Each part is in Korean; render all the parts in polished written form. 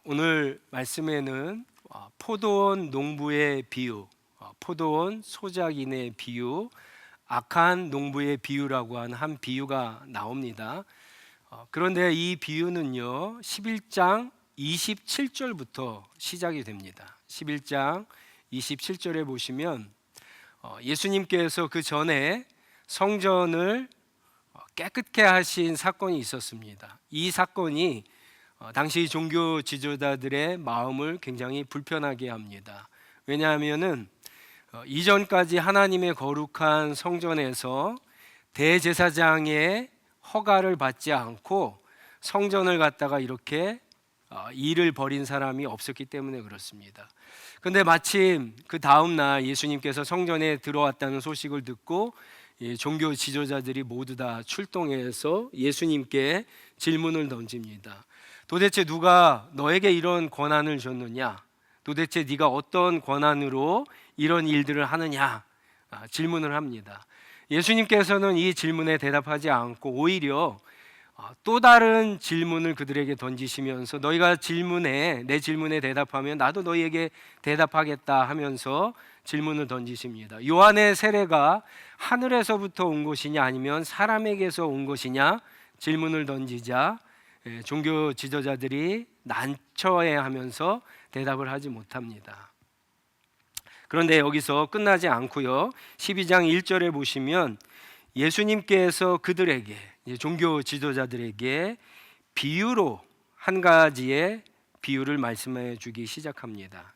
오늘 말씀에는 포도원 농부의 비유, 포도원 소작인의 비유, 악한 농부의 비유라고 하는 한 비유가 나옵니다. 그런데 이 비유는요 11장 27절부터 시작이 됩니다. 11장 27절에 보시면 예수님께서 그 전에 성전을 깨끗게 하신 사건이 있었습니다. 이 사건이 당시 종교 지도자들의 마음을 굉장히 불편하게 합니다. 왜냐하면은 이전까지 하나님의 거룩한 성전에서 대제사장의 허가를 받지 않고 성전을 갖다가 이렇게 일을 벌인 사람이 없었기 때문에 그렇습니다. 그런데 마침 그 다음 날 예수님께서 성전에 들어왔다는 소식을 듣고 종교 지도자들이 모두 다 출동해서 예수님께 질문을 던집니다. 도대체 누가 너에게 이런 권한을 줬느냐? 도대체 네가 어떤 권한으로 이런 일들을 하느냐? 질문을 합니다. 예수님께서는 이 질문에 대답하지 않고 오히려 또 다른 질문을 그들에게 던지시면서 너희가 내 질문에 대답하면 나도 너희에게 대답하겠다 하면서 질문을 던지십니다. 요한의 세례가 하늘에서부터 온 것이냐 아니면 사람에게서 온 것이냐 질문을 던지자 종교 지도자들이 난처해하면서 대답을 하지 못합니다. 그런데 여기서 끝나지 않고요 12장 1절에 보시면 예수님께서 그들에게 종교 지도자들에게 비유로 한 가지의 비유를 말씀해 주기 시작합니다.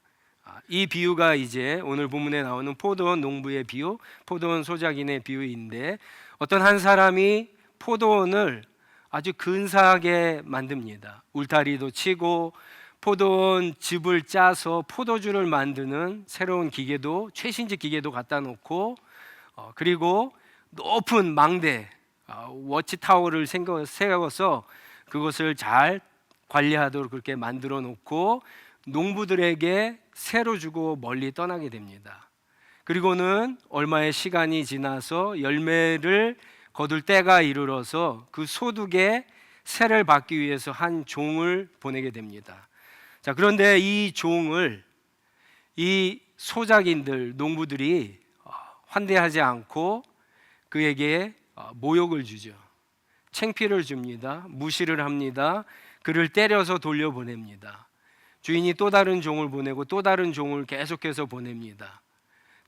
이 비유가 이제 오늘 본문에 나오는 포도원 농부의 비유, 포도원 소작인의 비유인데 어떤 한 사람이 포도원을 아주 근사하게 만듭니다. 울타리도 치고 포도원 즙을 짜서 포도주를 만드는 새로운 기계도 최신식 기계도 갖다 놓고 그리고 높은 망대 워치타워를 세워서 그것을 잘 관리하도록 그렇게 만들어 놓고 농부들에게 새로 주고 멀리 떠나게 됩니다. 그리고는 얼마의 시간이 지나서 열매를 거둘 때가 이르러서 그 소득에 세를 받기 위해서 한 종을 보내게 됩니다. 자, 그런데 이 종을 이 소작인들 농부들이 환대하지 않고 그에게 모욕을 주죠. 창피를 줍니다. 무시를 합니다. 그를 때려서 돌려보냅니다. 주인이 또 다른 종을 보내고 또 다른 종을 계속해서 보냅니다.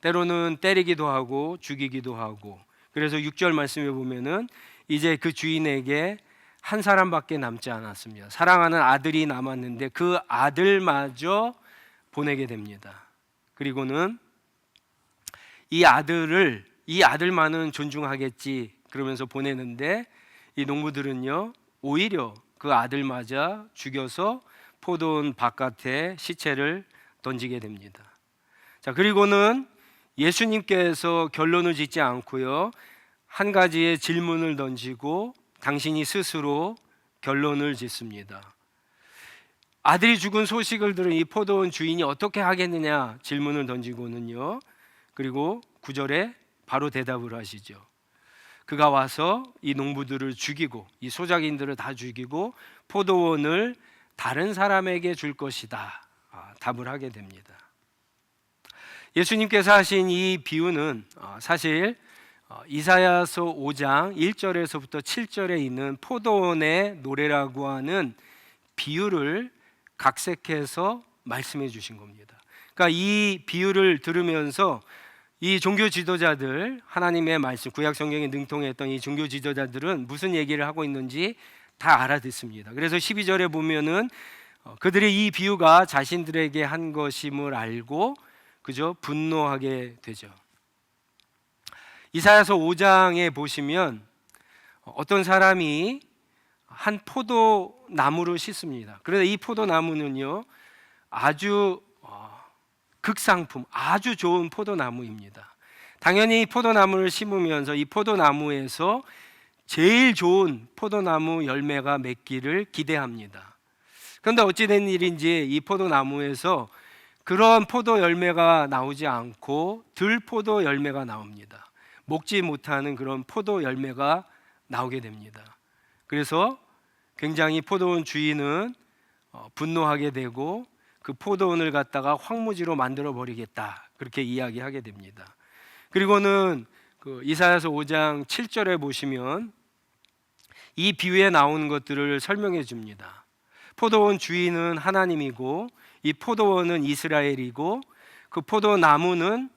때로는 때리기도 하고 죽이기도 하고. 그래서 6절 말씀에 보면은 이제 그 주인에게 한 사람밖에 남지 않았습니다. 사랑하는 아들이 남았는데 그 아들마저 보내게 됩니다. 그리고는 이 아들만은 존중하겠지 그러면서 보내는데 이 농부들은요 오히려 그 아들마저 죽여서 포도원 바깥에 시체를 던지게 됩니다. 자, 그리고는 예수님께서 결론을 짓지 않고요 한 가지의 질문을 던지고 당신이 스스로 결론을 짓습니다. 아들이 죽은 소식을 들은 이 포도원 주인이 어떻게 하겠느냐 질문을 던지고는요 그리고 9절에 바로 대답을 하시죠. 그가 와서 이 농부들을 죽이고 이 소작인들을 다 죽이고 포도원을 다른 사람에게 줄 것이다 답을 하게 됩니다. 예수님께서 하신 이 비유는 사실 이사야서 5장 1절에서부터 7절에 있는 포도원의 노래라고 하는 비유를 각색해서 말씀해 주신 겁니다. 그러니까 이 비유를 들으면서 이 종교 지도자들 하나님의 말씀 구약 성경에 능통했던 이 종교 지도자들은 무슨 얘기를 하고 있는지 다 알아듣습니다. 그래서 12절에 보면은 그들이 이 비유가 자신들에게 한 것임을 알고 그저 분노하게 되죠. 이사야서 5장에 보시면 어떤 사람이 한 포도나무를 씻습니다. 그런데 이 포도나무는요 아주 극상품, 아주 좋은 포도나무입니다. 당연히 포도나무를 심으면서 이 포도나무에서 제일 좋은 포도나무 열매가 맺기를 기대합니다. 그런데 어찌된 일인지 이 포도나무에서 그런 포도 열매가 나오지 않고 들포도 열매가 나옵니다. 먹지 못하는 그런 포도 열매가 나오게 됩니다. 그래서 굉장히 포도원 주인은 분노하게 되고 그 포도원을 갖다가 황무지로 만들어 버리겠다, 그렇게 이야기하게 됩니다. 그리고는 그 이사야서 5장 7절에 보시면 이 비유에 나오는 것들을 설명해 줍니다. 포도원 주인은 하나님이고 이 포도원은 이스라엘이고 그 포도나무는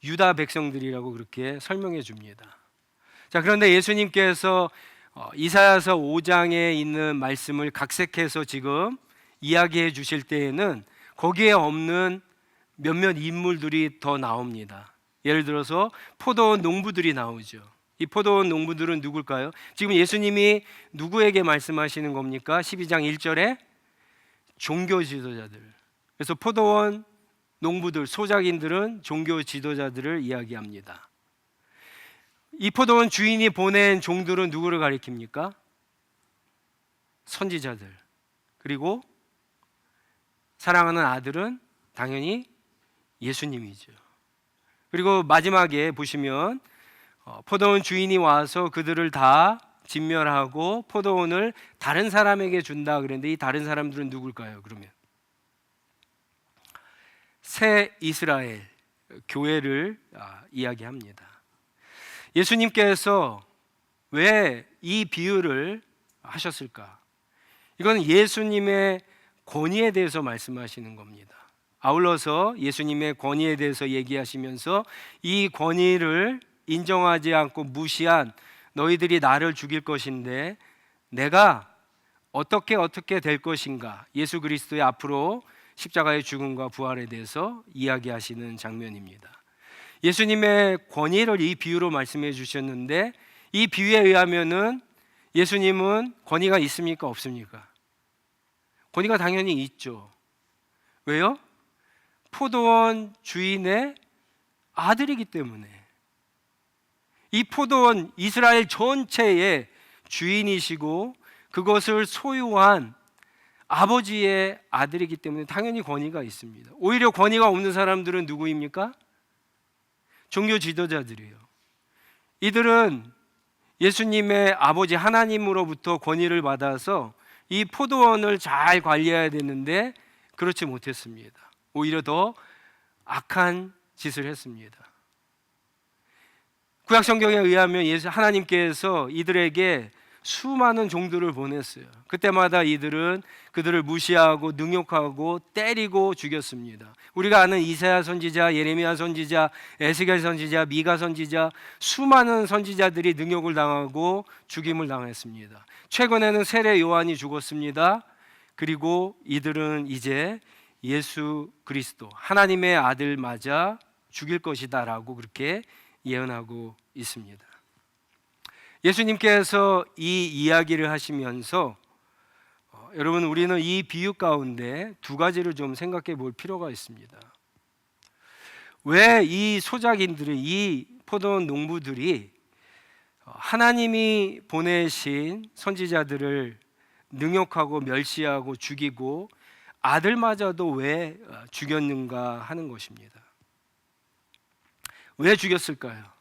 유다 백성들이라고 그렇게 설명해 줍니다. 자, 그런데 예수님께서 이사야서 5장에 있는 말씀을 각색해서 지금 이야기해 주실 때에는 거기에 없는 몇몇 인물들이 더 나옵니다. 예를 들어서 포도원 농부들이 나오죠. 이 포도원 농부들은 누굴까요? 지금 예수님이 누구에게 말씀하시는 겁니까? 12장 1절에 종교 지도자들. 그래서 포도원 농부들, 소작인들은 종교 지도자들을 이야기합니다. 이 포도원 주인이 보낸 종들은 누구를 가리킵니까? 선지자들. 그리고 사랑하는 아들은 당연히 예수님이죠. 그리고 마지막에 보시면 포도원 주인이 와서 그들을 다 진멸하고 포도원을 다른 사람에게 준다 그랬는데 이 다른 사람들은 누굴까요? 그러면 새 이스라엘 교회를 이야기합니다. 예수님께서 왜 이 비유를 하셨을까? 이건 예수님의 권위에 대해서 말씀하시는 겁니다. 아울러서 예수님의 권위에 대해서 얘기하시면서 이 권위를 인정하지 않고 무시한 너희들이 나를 죽일 것인데 내가 어떻게 될 것인가, 예수 그리스도의 앞으로 십자가의 죽음과 부활에 대해서 이야기하시는 장면입니다. 예수님의 권위를 이 비유로 말씀해 주셨는데 이 비유에 의하면은 예수님은 권위가 있습니까? 없습니까? 권위가 당연히 있죠. 왜요? 포도원 주인의 아들이기 때문에. 이 포도원 이스라엘 전체의 주인이시고 그것을 소유한 아버지의 아들이기 때문에 당연히 권위가 있습니다. 오히려 권위가 없는 사람들은 누구입니까? 종교 지도자들이에요. 이들은 예수님의 아버지 하나님으로부터 권위를 받아서 이 포도원을 잘 관리해야 되는데 그렇지 못했습니다. 오히려 더 악한 짓을 했습니다. 구약 성경에 의하면 하나님께서 이들에게 수많은 종들을 보냈어요. 그때마다 이들은 그들을 무시하고 능욕하고 때리고 죽였습니다. 우리가 아는 이사야 선지자, 예레미야 선지자, 에스겔 선지자, 미가 선지자, 수많은 선지자들이 능욕을 당하고 죽임을 당했습니다. 최근에는 세례 요한이 죽었습니다. 그리고 이들은 이제 예수 그리스도 하나님의 아들 맞아 죽일 것이다라고 그렇게 예언하고 있습니다. 예수님께서 이 이야기를 하시면서 여러분 우리는 이 비유 가운데 두 가지를 좀 생각해 볼 필요가 있습니다. 왜 이 소작인들이, 이 포도원 농부들이 하나님이 보내신 선지자들을 능욕하고 멸시하고 죽이고 아들마저도 왜 죽였는가 하는 것입니다. 왜 죽였을까요?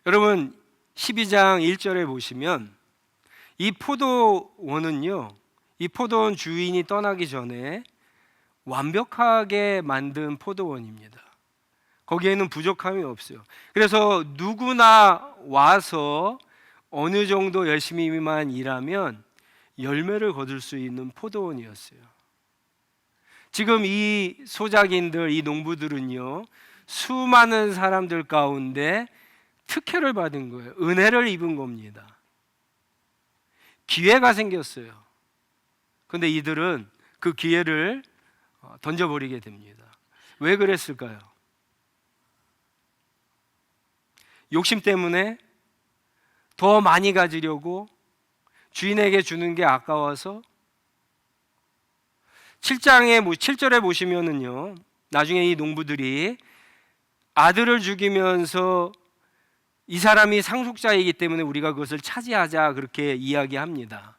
여러분 12장 1절에 보시면 이 포도원은요, 이 포도원 주인이 떠나기 전에 완벽하게 만든 포도원입니다. 거기에는 부족함이 없어요. 그래서 누구나 와서 어느 정도 열심히만 일하면 열매를 거둘 수 있는 포도원이었어요. 지금 이 소작인들, 이 농부들은요, 수많은 사람들 가운데 특혜를 받은 거예요. 은혜를 입은 겁니다. 기회가 생겼어요. 그런데 이들은 그 기회를 던져버리게 됩니다. 왜 그랬을까요? 욕심 때문에 더 많이 가지려고, 주인에게 주는 게 아까워서. 7절에 보시면은요, 나중에 이 농부들이 아들을 죽이면서 이 사람이 상속자이기 때문에 우리가 그것을 차지하자 그렇게 이야기합니다.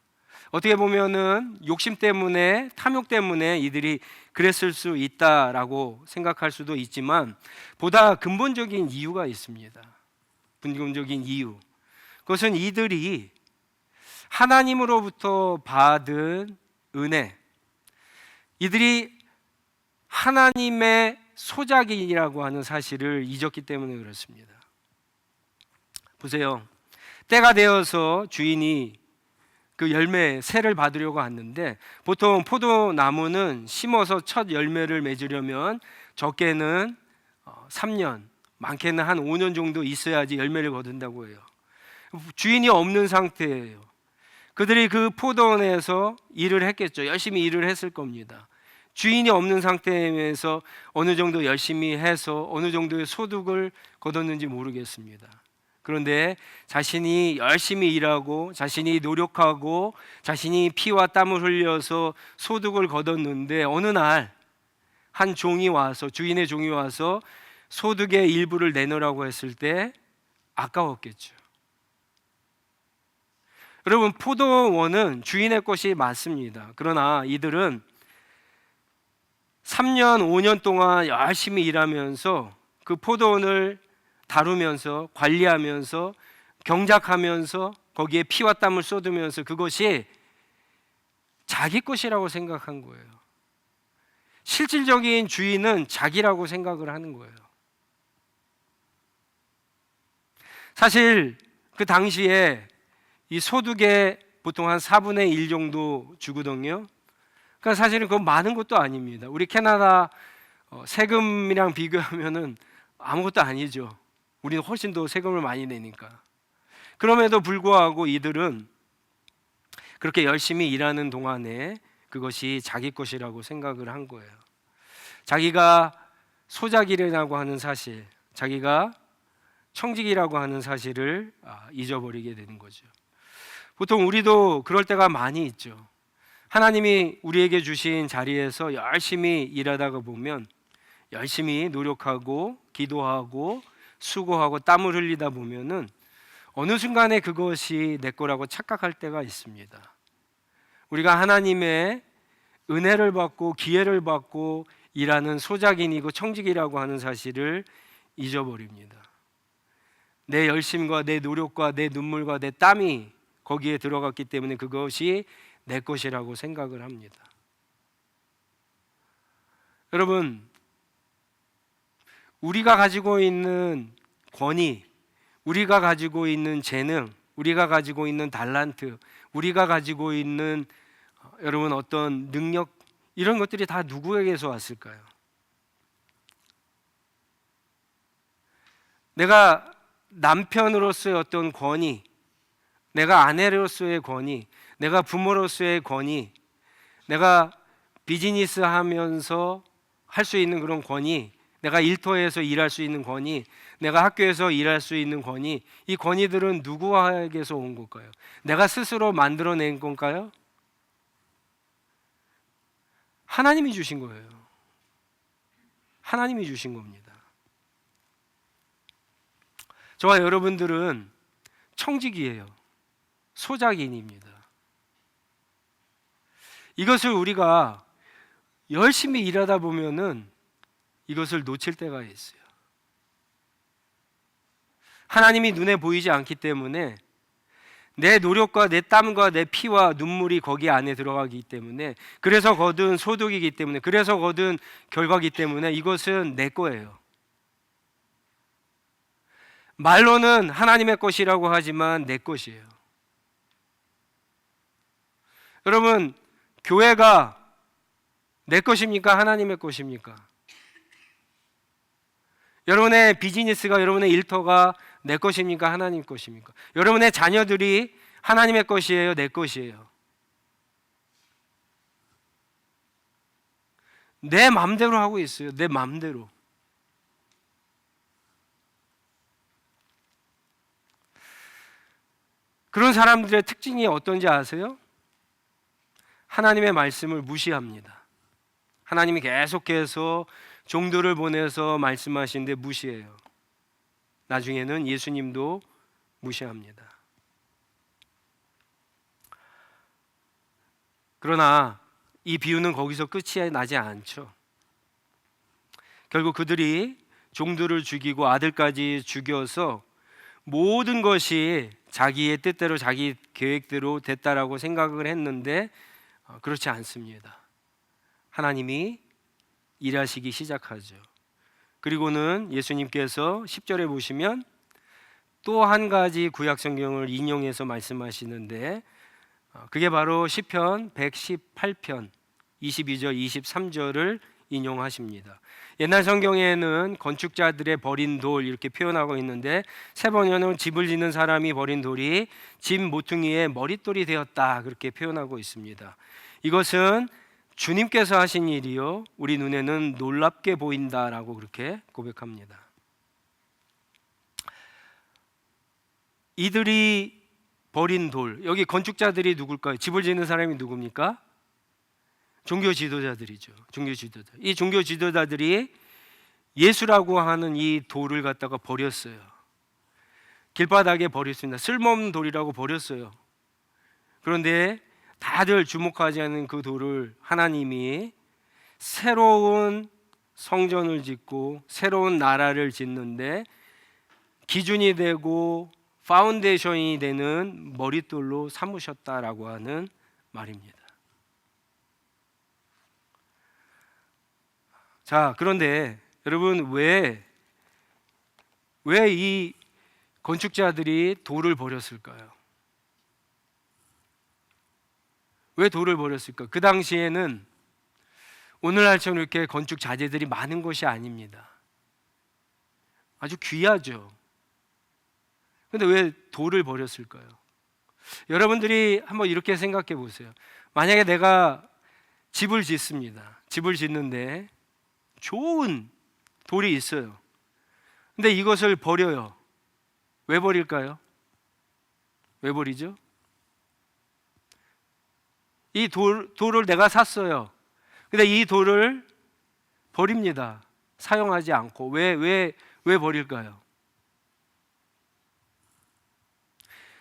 어떻게 보면은 욕심 때문에, 탐욕 때문에 이들이 그랬을 수 있다라고 생각할 수도 있지만 보다 근본적인 이유가 있습니다. 근본적인 이유. 그것은 이들이 하나님으로부터 받은 은혜, 이들이 하나님의 소작이라고 하는 사실을 잊었기 때문에 그렇습니다. 보세요. 때가 되어서 주인이 그 열매 새를 받으려고 왔는데, 보통 포도나무는 심어서 첫 열매를 맺으려면 적게는 3년, 많게는 한 5년 정도 있어야지 열매를 거둔다고 해요. 주인이 없는 상태예요. 그들이 그 포도원에서 일을 했겠죠. 열심히 일을 했을 겁니다. 주인이 없는 상태에서 어느 정도 열심히 해서 어느 정도의 소득을 거뒀는지 모르겠습니다. 그런데 자신이 열심히 일하고 자신이 노력하고 자신이 피와 땀을 흘려서 소득을 거뒀는데, 어느 날 한 종이 와서, 주인의 종이 와서 소득의 일부를 내놓으라고 했을 때 아까웠겠죠. 여러분, 포도원은 주인의 것이 맞습니다. 그러나 이들은 3년, 5년 동안 열심히 일하면서 그 포도원을 다루면서 관리하면서 경작하면서 거기에 피와 땀을 쏟으면서 그것이 자기 것이라고 생각한 거예요. 실질적인 주인은 자기라고 생각을 하는 거예요. 사실 그 당시에 이 소득의 보통 한 4분의 1 정도 주거든요. 그러니까 사실은 그건 많은 것도 아닙니다. 우리 캐나다 세금이랑 비교하면은 아무것도 아니죠. 우리는 훨씬 더 세금을 많이 내니까. 그럼에도 불구하고 이들은 그렇게 열심히 일하는 동안에 그것이 자기 것이라고 생각을 한 거예요. 자기가 소작이라고 하는 사실, 자기가 청직이라고 하는 사실을 잊어버리게 되는 거죠. 보통 우리도 그럴 때가 많이 있죠. 하나님이 우리에게 주신 자리에서 열심히 일하다가 보면, 열심히 노력하고 기도하고 수고하고 땀을 흘리다 보면은 어느 순간에 그것이 내 거라고 착각할 때가 있습니다. 우리가 하나님의 은혜를 받고 기회를 받고 일하는 소작인이고 청직이라고 하는 사실을 잊어버립니다. 내 열심과 내 노력과 내 눈물과 내 땀이 거기에 들어갔기 때문에 그것이 내 것이라고 생각을 합니다. 여러분, 우리가 가지고 있는 권위, 우리가 가지고 있는 재능, 우리가 가지고 있는 달란트, 우리가 가지고 있는 여러분 어떤 능력, 이런 것들이 다 누구에게서 왔을까요? 내가 남편으로서의 어떤 권위, 내가 아내로서의 권위, 내가 부모로서의 권위, 내가 비즈니스 하면서 할 수 있는 그런 권위, 내가 일터에서 일할 수 있는 권위, 내가 학교에서 일할 수 있는 권위, 이 권위들은 누구에게서 온 걸까요? 내가 스스로 만들어낸 건가요? 하나님이 주신 거예요. 하나님이 주신 겁니다. 저와 여러분들은 청직이에요. 소작인입니다. 이것을 우리가 열심히 일하다 보면은 이것을 놓칠 때가 있어요. 하나님이 눈에 보이지 않기 때문에 내 노력과 내 땀과 내 피와 눈물이 거기 안에 들어가기 때문에, 그래서 거둔 소득이기 때문에, 그래서 거둔 결과이기 때문에 이것은 내 거예요. 말로는 하나님의 것이라고 하지만 내 것이에요. 여러분, 교회가 내 것입니까? 하나님의 것입니까? 여러분의 비즈니스가, 여러분의 일터가 내 것입니까? 하나님 것입니까? 여러분의 자녀들이 하나님의 것이에요? 내 것이에요? 내 마음대로 하고 있어요. 내 마음대로. 그런 사람들의 특징이 어떤지 아세요? 하나님의 말씀을 무시합니다. 하나님이 계속해서 종들을 보내서 말씀하시는데 무시해요. 나중에는 예수님도 무시합니다. 그러나 이 비유는 거기서 끝이 나지 않죠. 결국 그들이 종들을 죽이고 아들까지 죽여서 모든 것이 자기의 뜻대로 자기 계획대로 됐다라고 생각을 했는데 그렇지 않습니다. 하나님이 일하시기 시작하죠. 그리고는 예수님께서 10절에 보시면 또 한 가지 구약 성경을 인용해서 말씀하시는데 그게 바로 시편 118편 22절 23절을 인용하십니다. 옛날 성경에는 건축자들의 버린 돌 이렇게 표현하고 있는데 새 번역은 집을 짓는 사람이 버린 돌이 집 모퉁이의 머릿돌이 되었다 그렇게 표현하고 있습니다. 이것은 주님께서 하신 일이요 우리 눈에는 놀랍게 보인다라고 그렇게 고백합니다. 이들이 버린 돌, 여기 건축자들이 누굴까요? 집을 짓는 사람이 누굽니까? 종교 지도자들이죠. 종교 지도자. 이 종교 지도자들이 예수라고 하는 이 돌을 갖다가 버렸어요. 길바닥에 버렸습니다. 쓸모없는 돌이라고 버렸어요. 그런데 다들 주목하지 않는 그 돌을 하나님이 새로운 성전을 짓고 새로운 나라를 짓는데 기준이 되고 파운데이션이 되는 머릿돌로 삼으셨다라고 하는 말입니다. 자, 그런데 여러분 왜 이 건축자들이 돌을 버렸을까요? 왜 돌을 버렸을까? 그 당시에는 오늘날처럼 이렇게 건축 자재들이 많은 것이 아닙니다. 아주 귀하죠. 근데 왜 돌을 버렸을까요? 여러분들이 한번 이렇게 생각해 보세요. 만약에 내가 집을 짓습니다. 집을 짓는데 좋은 돌이 있어요. 근데 이것을 버려요. 왜 버릴까요? 왜 버리죠? 이 돌을 내가 샀어요. 근데 이 돌을 버립니다. 사용하지 않고. 왜 버릴까요?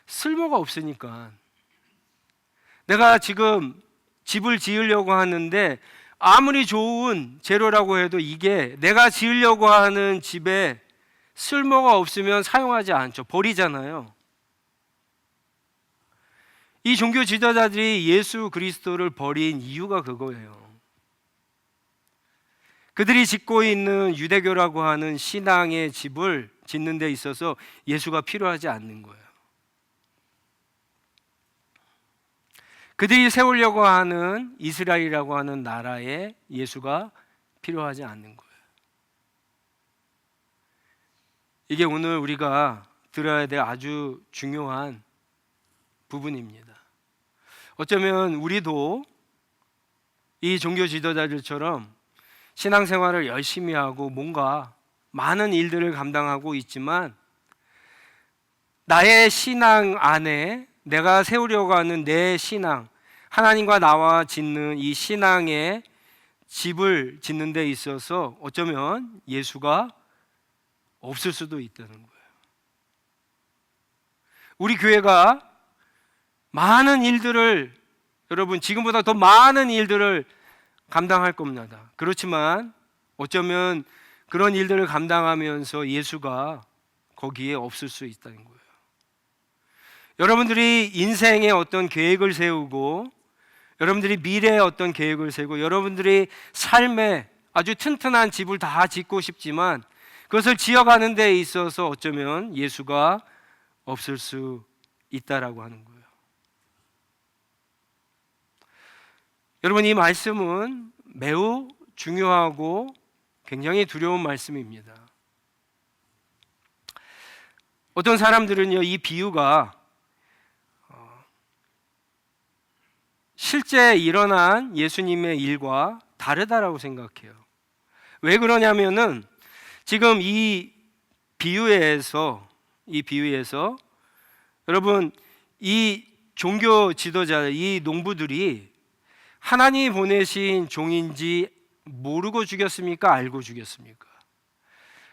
쓸모가 없으니까. 내가 지금 집을 지으려고 하는데 아무리 좋은 재료라고 해도 이게 내가 지으려고 하는 집에 쓸모가 없으면 사용하지 않죠. 버리잖아요. 이 종교 지도자들이 예수 그리스도를 버린 이유가 그거예요. 그들이 짓고 있는 유대교라고 하는 신앙의 집을 짓는 데 있어서 예수가 필요하지 않는 거예요. 그들이 세우려고 하는 이스라엘이라고 하는 나라에 예수가 필요하지 않는 거예요. 이게 오늘 우리가 들어야 될 아주 중요한 부분입니다. 어쩌면 우리도 이 종교 지도자들처럼 신앙생활을 열심히 하고 뭔가 많은 일들을 감당하고 있지만 나의 신앙 안에 내가 세우려고 하는 내 신앙, 하나님과 나와 짓는 이 신앙의 집을 짓는 데 있어서 어쩌면 예수가 없을 수도 있다는 거예요. 우리 교회가 많은 일들을 여러분 지금보다 더 많은 일들을 감당할 겁니다. 그렇지만 어쩌면 그런 일들을 감당하면서 예수가 거기에 없을 수 있다는 거예요. 여러분들이 인생에 어떤 계획을 세우고 여러분들이 미래에 어떤 계획을 세우고 여러분들이 삶에 아주 튼튼한 집을 다 짓고 싶지만 그것을 지어가는 데 있어서 어쩌면 예수가 없을 수 있다라고 하는 거예요. 여러분 이 말씀은 매우 중요하고 굉장히 두려운 말씀입니다. 어떤 사람들은요 이 비유가 실제 일어난 예수님의 일과 다르다라고 생각해요. 왜 그러냐면은 지금 이 비유에서 여러분 이 종교 지도자 이 농부들이 하나님이 보내신 종인지 모르고 죽였습니까? 알고 죽였습니까?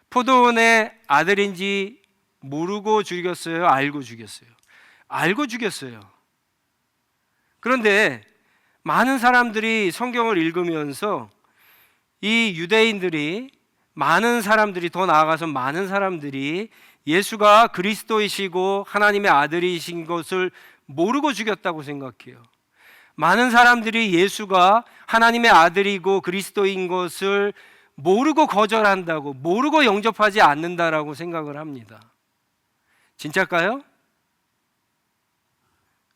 포도원의 아들인지 모르고 죽였어요? 알고 죽였어요? 알고 죽였어요. 그런데 많은 사람들이 성경을 읽으면서 이 유대인들이 더 나아가서 많은 사람들이 예수가 그리스도이시고 하나님의 아들이신 것을 모르고 죽였다고 생각해요. 많은 사람들이 예수가 하나님의 아들이고 그리스도인 것을 모르고 거절한다고, 모르고 영접하지 않는다라고 생각을 합니다. 진짜일까요?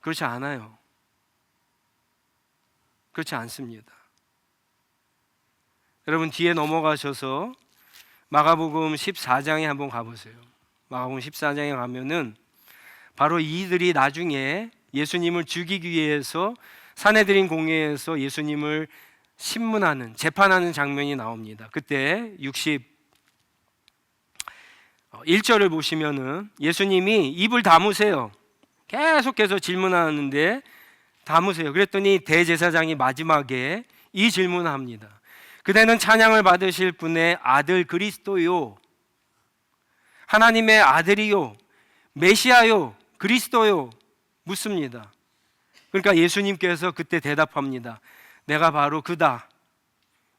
그렇지 않아요. 그렇지 않습니다. 여러분 뒤에 넘어가셔서 마가복음 14장에 한번 가보세요. 마가복음 14장에 가면은 바로 이들이 나중에 예수님을 죽이기 위해서 산헤드린 공회에서 예수님을 신문하는, 재판하는 장면이 나옵니다. 그때 61절을 보시면은 예수님이 입을 다무세요. 계속해서 질문하는데 다무세요. 그랬더니 대제사장이 마지막에 이 질문을 합니다. 그대는 찬양을 받으실 분의 아들 그리스도요, 하나님의 아들이요, 메시아요, 그리스도요? 묻습니다. 그러니까 예수님께서 그때 대답합니다. 내가 바로 그다.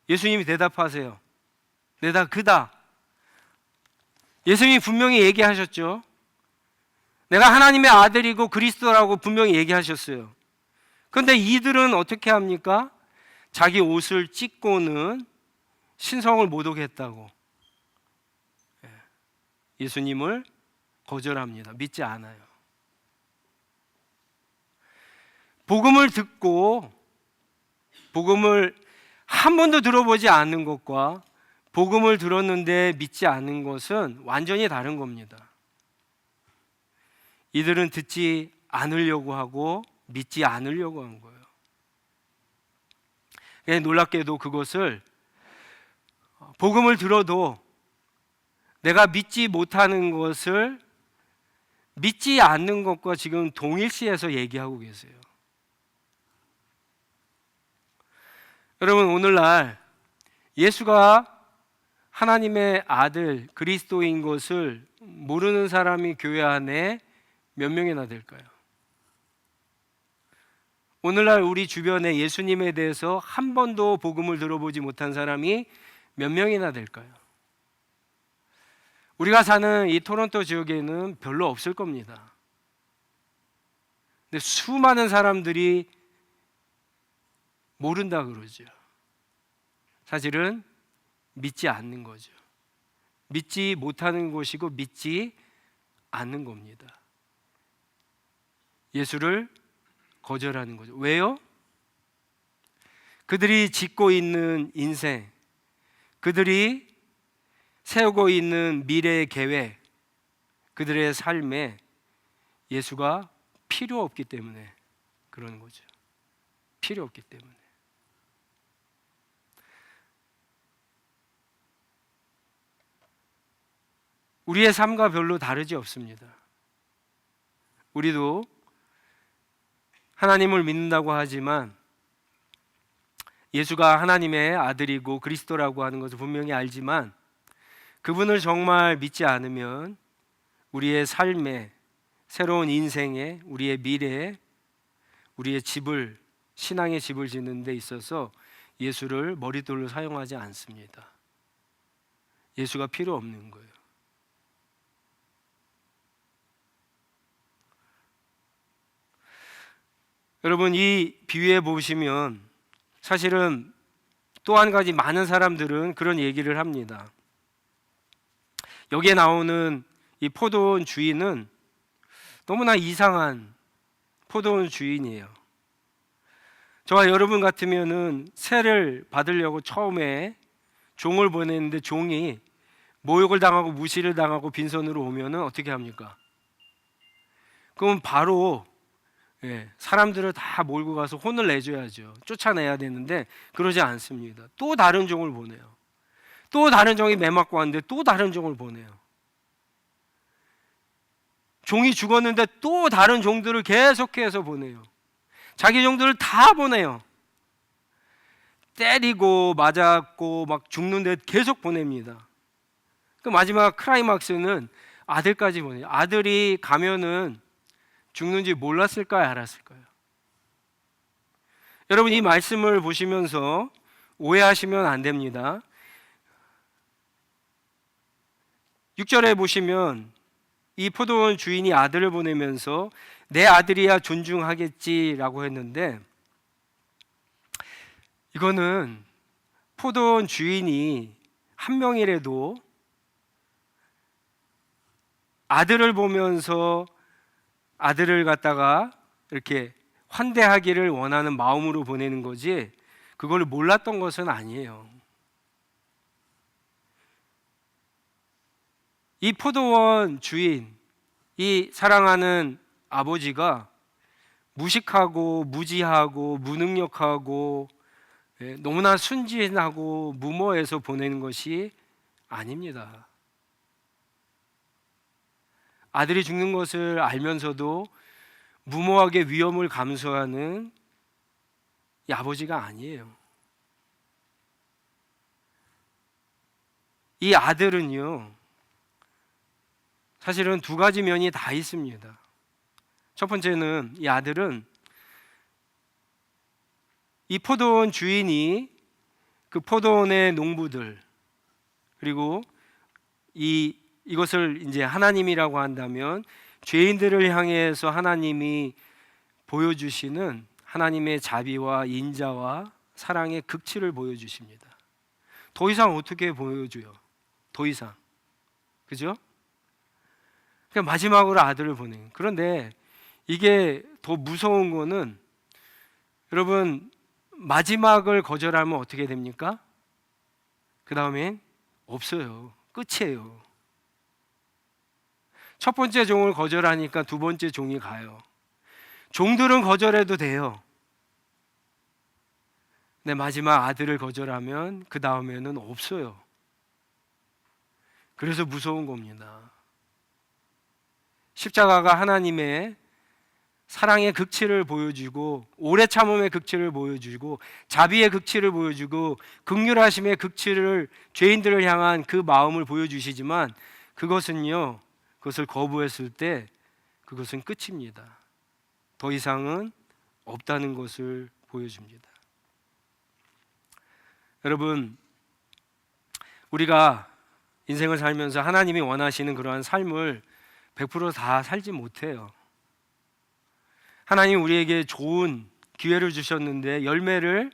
예수님이 대답하세요. 내가 그다. 예수님이 분명히 얘기하셨죠. 내가 하나님의 아들이고 그리스도라고 분명히 얘기하셨어요. 그런데 이들은 어떻게 합니까? 자기 옷을 찢고는 신성을 못 오게 했다고 예수님을 거절합니다. 믿지 않아요. 복음을 듣고 복음을 한 번도 들어보지 않는 것과 복음을 들었는데 믿지 않는 것은 완전히 다른 겁니다. 이들은 듣지 않으려고 하고 믿지 않으려고 한 거예요. 놀랍게도 그것을 복음을 들어도 내가 믿지 못하는 것을 믿지 않는 것과 지금 동일시해서 얘기하고 계세요. 여러분 오늘날 예수가 하나님의 아들 그리스도인 것을 모르는 사람이 교회 안에 몇 명이나 될까요? 오늘날 우리 주변에 예수님에 대해서 한 번도 복음을 들어보지 못한 사람이 몇 명이나 될까요? 우리가 사는 이 토론토 지역에는 별로 없을 겁니다. 근데 수많은 사람들이 모른다 그러죠. 사실은 믿지 않는 거죠. 믿지 못하는 것이고 믿지 않는 겁니다. 예수를 거절하는 거죠. 왜요? 그들이 짓고 있는 인생, 그들이 세우고 있는 미래의 계획, 그들의 삶에 예수가 필요 없기 때문에 그러는 거죠. 필요 없기 때문에. 우리의 삶과 별로 다르지 없습니다. 우리도 하나님을 믿는다고 하지만 예수가 하나님의 아들이고 그리스도라고 하는 것을 분명히 알지만 그분을 정말 믿지 않으면 우리의 삶에, 새로운 인생에, 우리의 미래에, 우리의 집을, 신앙의 집을 짓는 데 있어서 예수를 머릿돌로 사용하지 않습니다. 예수가 필요 없는 거예요. 여러분 이 비유에 보시면 사실은 또 한 가지 많은 사람들은 그런 얘기를 합니다. 여기에 나오는 이 포도원 주인은 너무나 이상한 포도원 주인이에요. 저와 여러분 같으면은 세를 받으려고 처음에 종을 보냈는데 종이 모욕을 당하고 무시를 당하고 빈손으로 오면은 어떻게 합니까? 그럼 바로 사람들을 다 몰고 가서 혼을 내줘야죠. 쫓아내야 되는데 그러지 않습니다. 또 다른 종을 보내요. 또 다른 종이 매맞고 왔는데 또 다른 종을 보내요. 종이 죽었는데 또 다른 종들을 계속해서 보내요. 자기 종들을 다 보내요. 때리고 맞았고 막 죽는데 계속 보냅니다. 그 마지막 클라이막스는 아들까지 보내요. 아들이 가면은 죽는지 몰랐을까요? 알았을까요? 여러분 이 말씀을 보시면서 오해하시면 안 됩니다. 6절에 보시면 이 포도원 주인이 아들을 보내면서 내 아들이야 존중하겠지라고 했는데, 이거는 포도원 주인이 한 명이라도 아들을 보면서 아들을 갖다가 이렇게 환대하기를 원하는 마음으로 보내는 거지, 그걸 몰랐던 것은 아니에요. 이 포도원 주인, 이 사랑하는 아버지가 무식하고 무지하고 무능력하고 너무나 순진하고 무모해서 보내는 것이 아닙니다. 아들이 죽는 것을 알면서도 무모하게 위험을 감수하는 이 아버지가 아니에요. 이 아들은요, 사실은 두 가지 면이 다 있습니다. 첫 번째는 이 아들은 이 포도원 주인이 그 포도원의 농부들, 그리고 이것을 이제 하나님이라고 한다면 죄인들을 향해서 하나님이 보여주시는 하나님의 자비와 인자와 사랑의 극치를 보여주십니다. 더 이상 어떻게 보여줘요? 더 이상, 그죠? 그러니까 마지막으로 아들을 보내요. 그런데 이게 더 무서운 거는, 여러분, 마지막을 거절하면 어떻게 됩니까? 그 다음엔 없어요. 끝이에요. 첫 번째 종을 거절하니까 두 번째 종이 가요. 종들은 거절해도 돼요. 근데 마지막 아들을 거절하면 그 다음에는 없어요. 그래서 무서운 겁니다. 십자가가 하나님의 사랑의 극치를 보여주고, 오래 참음의 극치를 보여주고, 자비의 극치를 보여주고, 긍휼하심의 극치를, 죄인들을 향한 그 마음을 보여주시지만, 그것을 거부했을 때 그것은 끝입니다. 더 이상은 없다는 것을 보여줍니다. 여러분, 우리가 인생을 살면서 하나님이 원하시는 그러한 삶을 100% 다 살지 못해요. 하나님 우리에게 좋은 기회를 주셨는데 열매를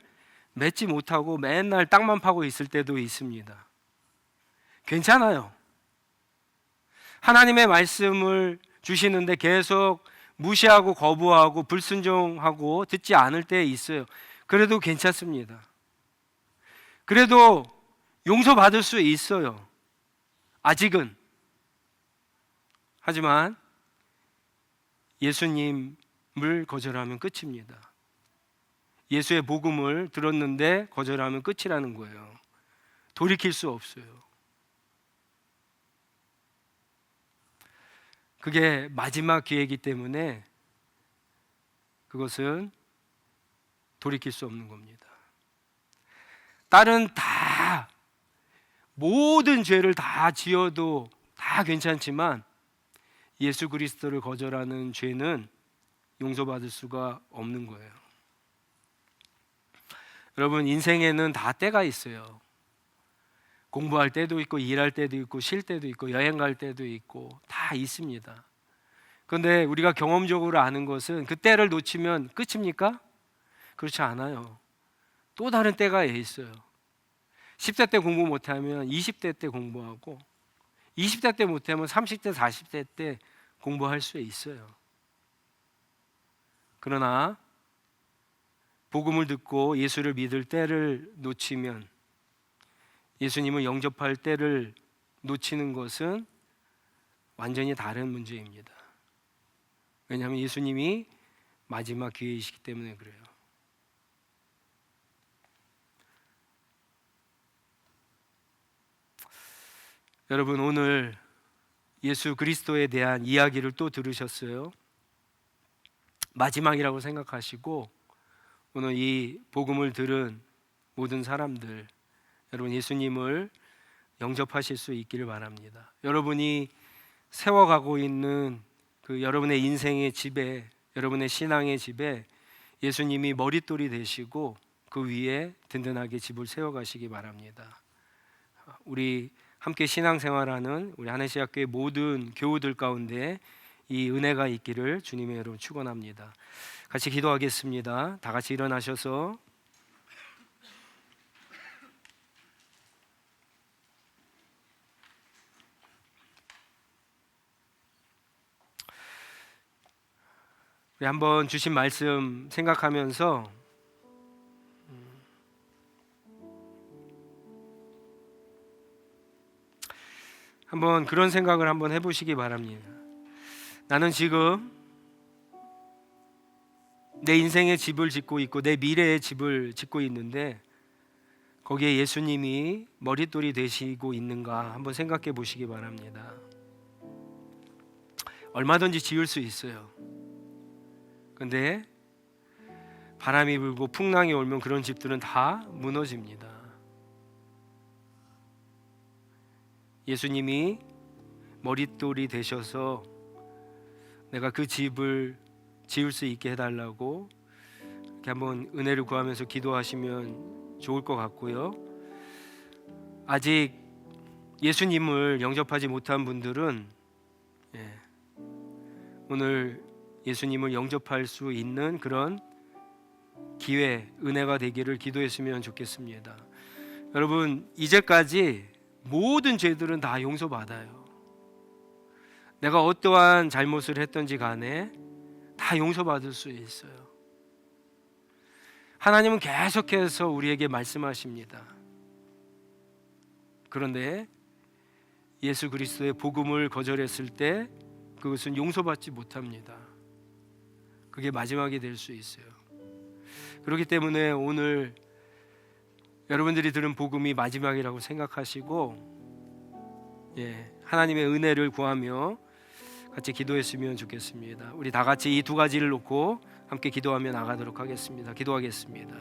맺지 못하고 맨날 땅만 파고 있을 때도 있습니다. 괜찮아요. 하나님의 말씀을 주시는데 계속 무시하고 거부하고 불순종하고 듣지 않을 때 있어요. 그래도 괜찮습니다. 그래도 용서받을 수 있어요. 아직은. 하지만 예수님을 거절하면 끝입니다. 예수의 복음을 들었는데 거절하면 끝이라는 거예요. 돌이킬 수 없어요. 그게 마지막 기회이기 때문에 그것은 돌이킬 수 없는 겁니다. 딸은 다, 모든 죄를 다 지어도 다 괜찮지만 예수 그리스도를 거절하는 죄는 용서받을 수가 없는 거예요. 여러분, 인생에는 다 때가 있어요. 공부할 때도 있고, 일할 때도 있고, 쉴 때도 있고, 여행 갈 때도 있고, 다 있습니다. 그런데 우리가 경험적으로 아는 것은 그 때를 놓치면 끝입니까? 그렇지 않아요. 또 다른 때가 있어요. 10대 때 공부 못하면 20대 때 공부하고, 20대 때 못하면 30대, 40대 때 공부할 수 있어요. 그러나 복음을 듣고 예수를 믿을 때를 놓치면, 예수님을 영접할 때를 놓치는 것은 완전히 다른 문제입니다. 왜냐하면 예수님이 마지막 기회이시기 때문에 그래요. 여러분, 오늘 예수 그리스도에 대한 이야기를 또 들으셨어요. 마지막이라고 생각하시고 오늘 이 복음을 들은 모든 사람들, 여러분 예수님을 영접하실 수 있기를 바랍니다. 여러분이 세워가고 있는 그 여러분의 인생의 집에, 여러분의 신앙의 집에 예수님이 머릿돌이 되시고 그 위에 든든하게 집을 세워가시기 바랍니다. 우리 함께 신앙생활하는 우리 한해시학교의 모든 교우들 가운데 이 은혜가 있기를 주님의 이름으로 축원합니다. 같이 기도하겠습니다. 다 같이 일어나셔서 우리 한번 주신 말씀 생각하면서 한번 그런 생각을 한번 해보시기 바랍니다. 나는 지금 내 인생의 집을 짓고 있고 내 미래의 집을 짓고 있는데 거기에 예수님이 머릿돌이 되시고 있는가 한번 생각해 보시기 바랍니다. 얼마든지 지을 수 있어요. 근데 바람이 불고 풍랑이 오면 그런 집들은 다 무너집니다. 예수님이 머릿돌이 되셔서 내가 그 집을 지을 수 있게 해달라고 이렇게 한번 은혜를 구하면서 기도하시면 좋을 것 같고요. 아직 예수님을 영접하지 못한 분들은 오늘 예수님을 영접할 수 있는 그런 기회, 은혜가 되기를 기도했으면 좋겠습니다. 여러분, 이제까지 모든 죄들은 다 용서받아요. 내가 어떠한 잘못을 했던지 간에 다 용서받을 수 있어요. 하나님은 계속해서 우리에게 말씀하십니다. 그런데 예수 그리스도의 복음을 거절했을 때 그것은 용서받지 못합니다. 그게 마지막이 될 수 있어요. 그렇기 때문에 오늘 여러분들이 들은 복음이 마지막이라고 생각하시고 하나님의 은혜를 구하며 같이 기도했으면 좋겠습니다. 우리 다 같이 이 두 가지를 놓고 함께 기도하며 나가도록 하겠습니다. 기도하겠습니다.